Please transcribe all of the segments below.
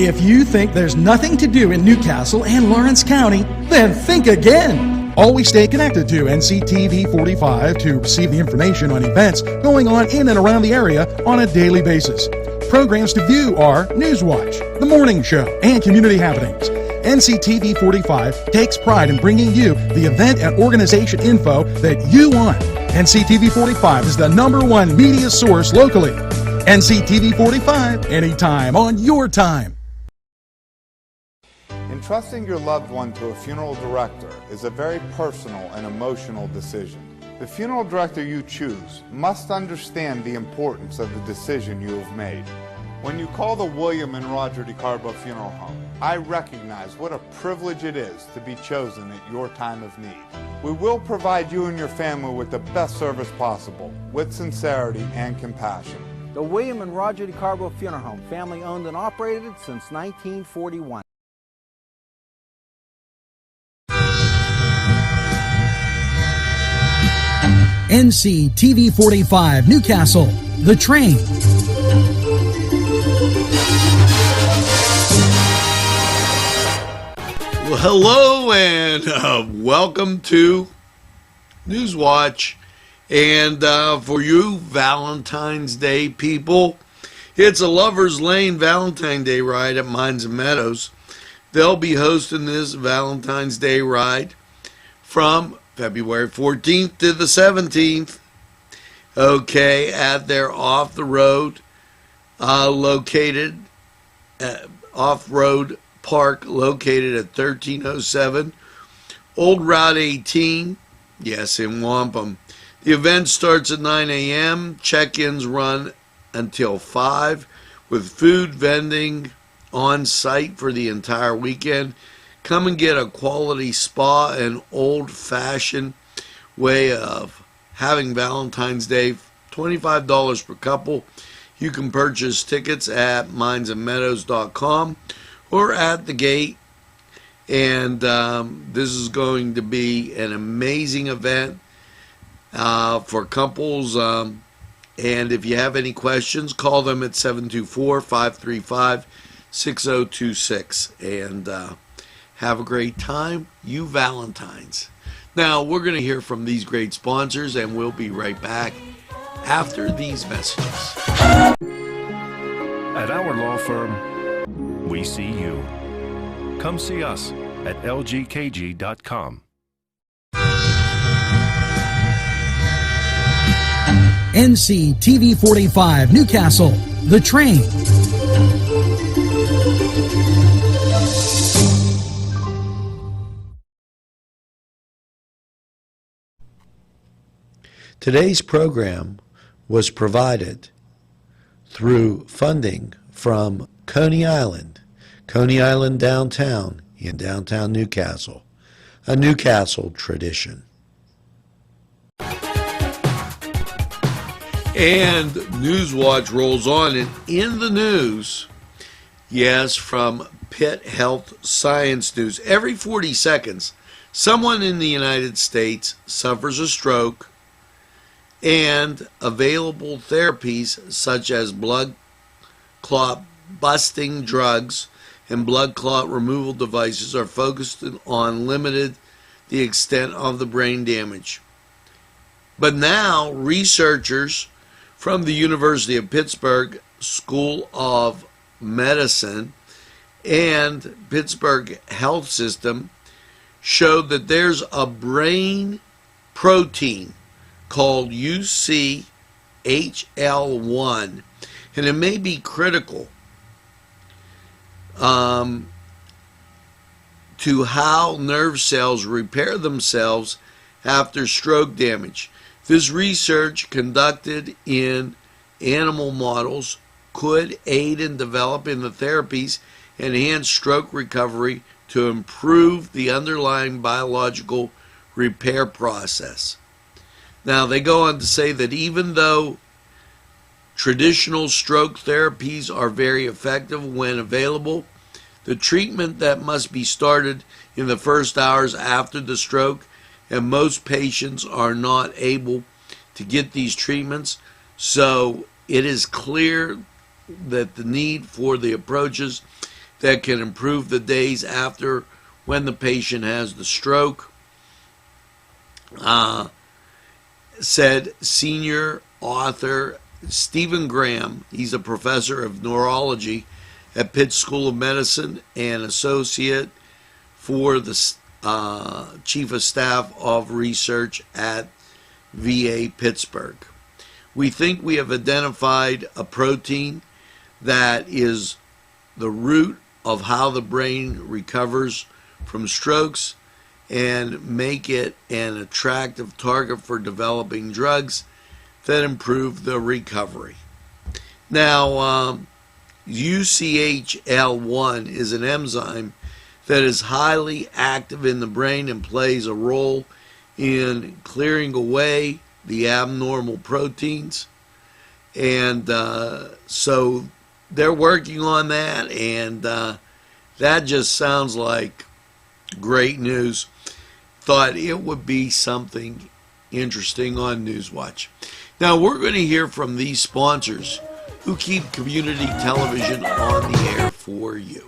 If you think there's nothing to do in Newcastle and Lawrence County, then think again. Always stay connected to NCTV45 to receive the information on events going on in and around the area on a daily basis. Programs to view are NewsWatch, The Morning Show, and Community Happenings. NCTV45 takes pride in bringing you the event and organization info that you want. NCTV45 is the #1 media source locally. NCTV45, anytime on your time. Entrusting your loved one to a funeral director is a very personal and emotional decision. The funeral director you choose must understand the importance of the decision you have made. When you call the William and Roger DeCarbo Funeral Home, I recognize what a privilege it is to be chosen at your time of need. We will provide you and your family with the best service possible, with sincerity and compassion. The William and Roger DeCarbo Funeral Home, family owned and operated since 1941. NCTV45 Newcastle, The Train. Well, hello and welcome to NewsWatch. And for you Valentine's Day people, it's a Lover's Lane Valentine's Day ride at Mines and Meadows. They'll be hosting this Valentine's Day ride from February 14th to the 17th, okay, at their off-the-road off-road park located at 1307 Old Route 18, yes, in Wampum. The event starts at 9 a.m., check-ins run until 5, with food vending on site for the entire weekend. Come and get a quality spa and old-fashioned way of having Valentine's Day. $25 per couple. You can purchase tickets at minesandmeadows.com or at the gate. And this is going to be an amazing event for couples. And if you have any questions, call them at 724-535-6026. And have a great time, you Valentines. Now, we're going to hear from these great sponsors, and we'll be right back after these messages. At our law firm, we see you. Come see us at lgkg.com. NCTV45 Newcastle, The Train. Today's program was provided through funding from Coney Island downtown in downtown Newcastle, a Newcastle tradition. And NewsWatch rolls on, and in the news, yes, from Pitt Health Science News, every 40 seconds, someone in the United States suffers a stroke, and available therapies such as blood clot busting drugs and blood clot removal devices are focused on limited the extent of the brain damage. But now researchers from the University of Pittsburgh School of Medicine and Pittsburgh Health System showed that there's a brain protein called UCHL1, and it may be critical to how nerve cells repair themselves after stroke damage. This research conducted in animal models could aid in developing the therapies enhance stroke recovery to improve the underlying biological repair process. Now, they go on to say that even though traditional stroke therapies are very effective when available, the treatment that must be started in the first hours after the stroke, and most patients are not able to get these treatments. So it is clear that the need for the approaches that can improve the days after when the patient has the stroke, said senior author Stephen Graham. He's a professor of neurology at Pitt School of Medicine and associate for the chief of staff of research at VA Pittsburgh. We think we have identified a protein that is the root of how the brain recovers from strokes and make it an attractive target for developing drugs that improve the recovery. Now, UCHL1 is an enzyme that is highly active in the brain and plays a role in clearing away the abnormal proteins. And so they're working on that, and that just sounds like great news. Thought it would be something interesting on NewsWatch. Now we're going to hear from these sponsors who keep community television on the air for you.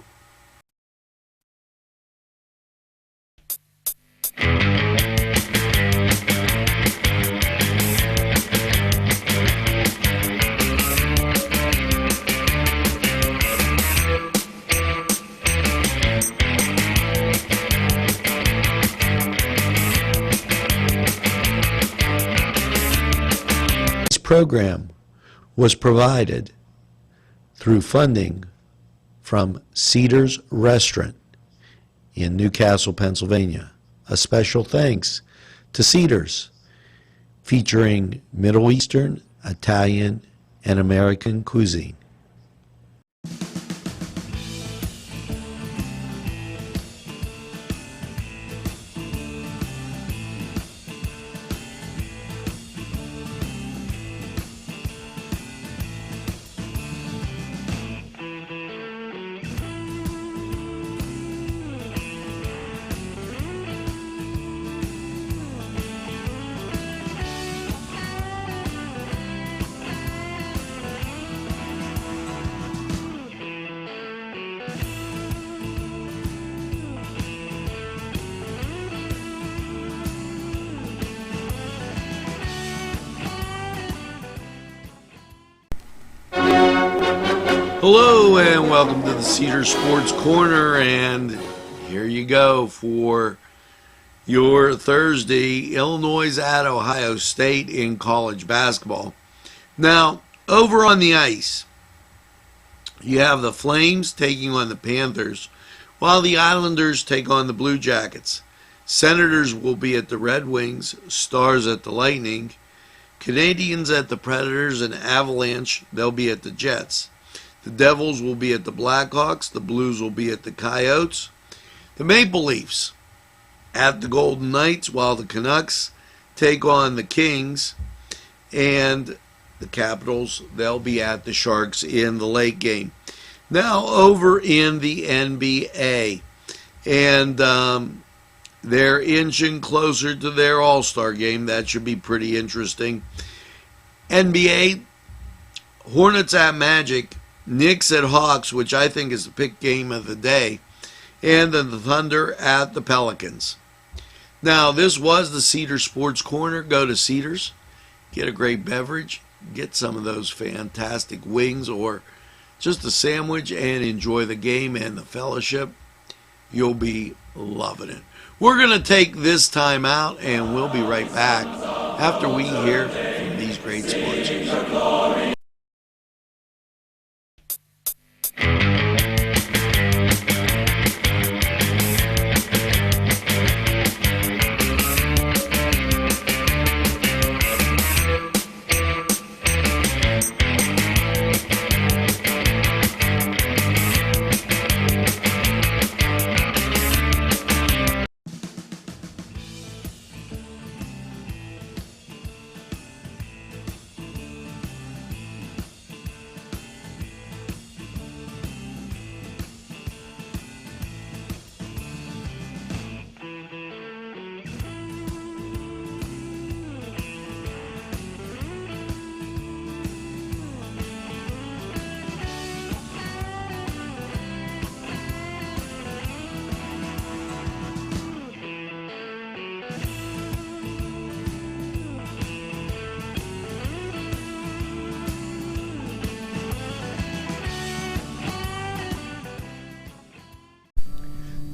This program was provided through funding from Cedars Restaurant in Newcastle, Pennsylvania. A special thanks to Cedars, featuring Middle Eastern, Italian, and American cuisine. Hello and welcome to the Cedar Sports Corner, and here you go for your Thursday. Illinois at Ohio State in college basketball. Now, over on the ice, you have the Flames taking on the Panthers, while the Islanders take on the Blue Jackets. Senators will be at the Red Wings, Stars at the Lightning, Canadians at the Predators, and Avalanche, they'll be at the Jets. The Devils will be at the Blackhawks. The Blues will be at the Coyotes. The Maple Leafs at the Golden Knights, while the Canucks take on the Kings. And the Capitals, they'll be at the Sharks in the late game. Now over in the NBA. And they're inching closer to their All-Star game. That should be pretty interesting. NBA, Hornets at Magic, Knicks at Hawks, which I think is the pick game of the day, and then the Thunder at the Pelicans. Now, this was the Cedar Sports Corner. Go to Cedars, get a great beverage, get some of those fantastic wings or just a sandwich, and enjoy the game and the fellowship. You'll be loving it. We're going to take this time out, and we'll be right back after we hear from these great sponsors.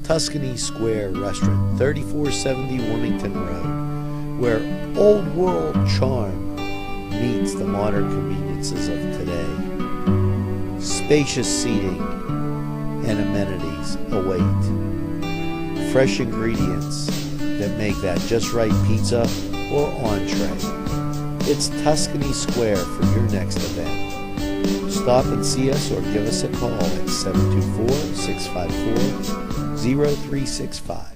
Tuscany Square Restaurant, 3470 Wilmington Road, where old world charm meets the modern conveniences of today. Spacious seating and amenities await. Fresh ingredients that make that just right pizza or entree. It's Tuscany Square for your next event. Stop and see us or give us a call at 724-654-0365.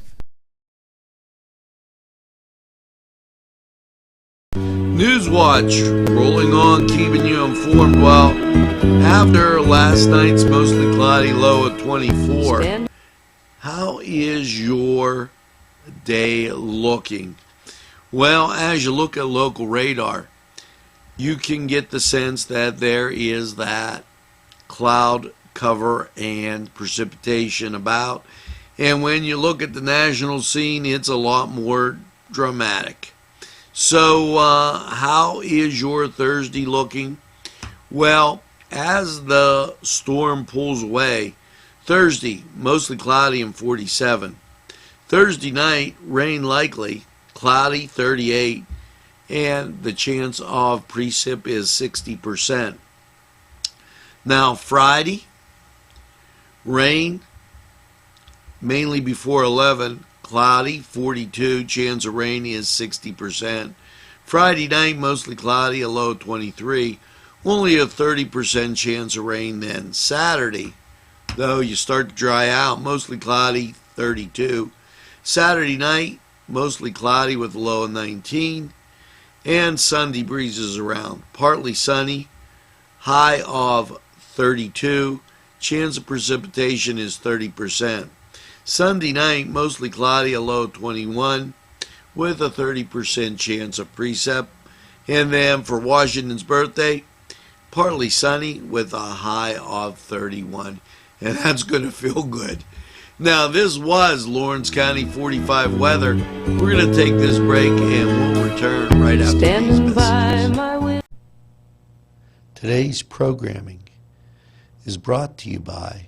NewsWatch, rolling on, keeping you informed. Well, after last night's mostly cloudy low of 24, how is your day looking? Well, as you look at local radar, you can get the sense that there is that cloud cover and precipitation about. And when you look at the national scene, it's a lot more dramatic. So how is your Thursday looking? Well, as the storm pulls away, Thursday, mostly cloudy and 47. Thursday night, rain likely, cloudy, 38. And the chance of precip is 60%. Now, Friday, rain, mainly before 11, cloudy, 42, chance of rain is 60%. Friday night, mostly cloudy, a low of 23, only a 30% chance of rain then. Saturday, though, you start to dry out, mostly cloudy, 32. Saturday night, mostly cloudy with a low of 19. And Sunday breezes around, partly sunny, high of 32, chance of precipitation is 30%. Sunday night, mostly cloudy, a low of 21, with a 30% chance of precip. And then for Washington's birthday, partly sunny with a high of 31. And that's going to feel good. Now, this was Lawrence County 45 weather. We're going to take this break and we'll return right after these messages. Today's programming is brought to you by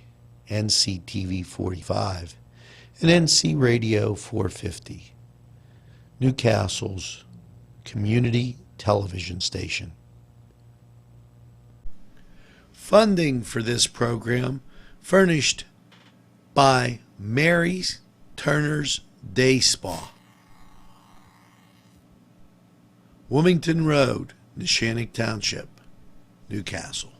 NCTV45 and NC Radio 450, Newcastle's community television station. Funding for this program furnished by Mary's Turner's Day Spa, Wilmington Road, Neshannock Township, Newcastle.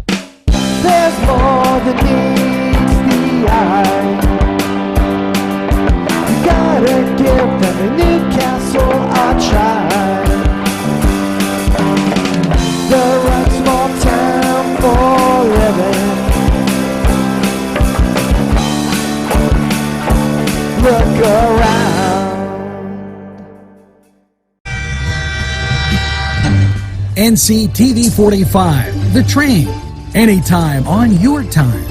There's more than meets the eye. You gotta give them a Newcastle a try. They're a small town for living. Look around. NCTV45, The Train, anytime on your time.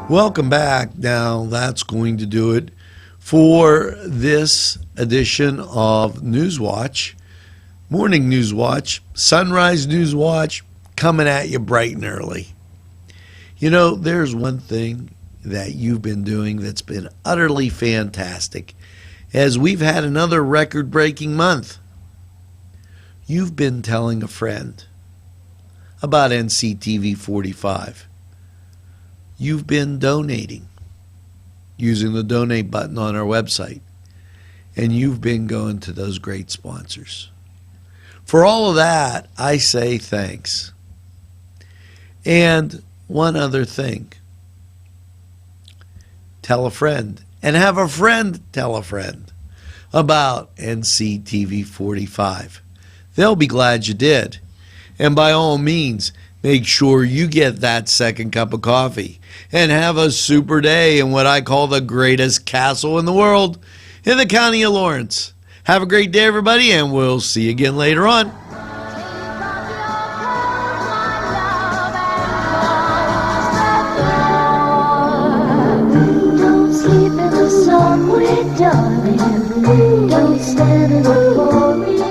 Welcome back. Now, that's going to do it for this edition of NewsWatch. Morning NewsWatch, Sunrise NewsWatch, coming at you bright and early. You know, there's one thing that you've been doing that's been utterly fantastic, as we've had another record-breaking month. You've been telling a friend about NCTV45. You've been donating using the donate button on our website, and you've been going to those great sponsors. For all of that, I say thanks. And one other thing. Tell a friend, and have a friend tell a friend about NCTV45. They'll be glad you did. And by all means, make sure you get that second cup of coffee and have a super day in what I call the greatest castle in the world, in the county of Lawrence. Have a great day, everybody, and we'll see you again later on. Don't sleep in the sun with darling, don't stand in the for me.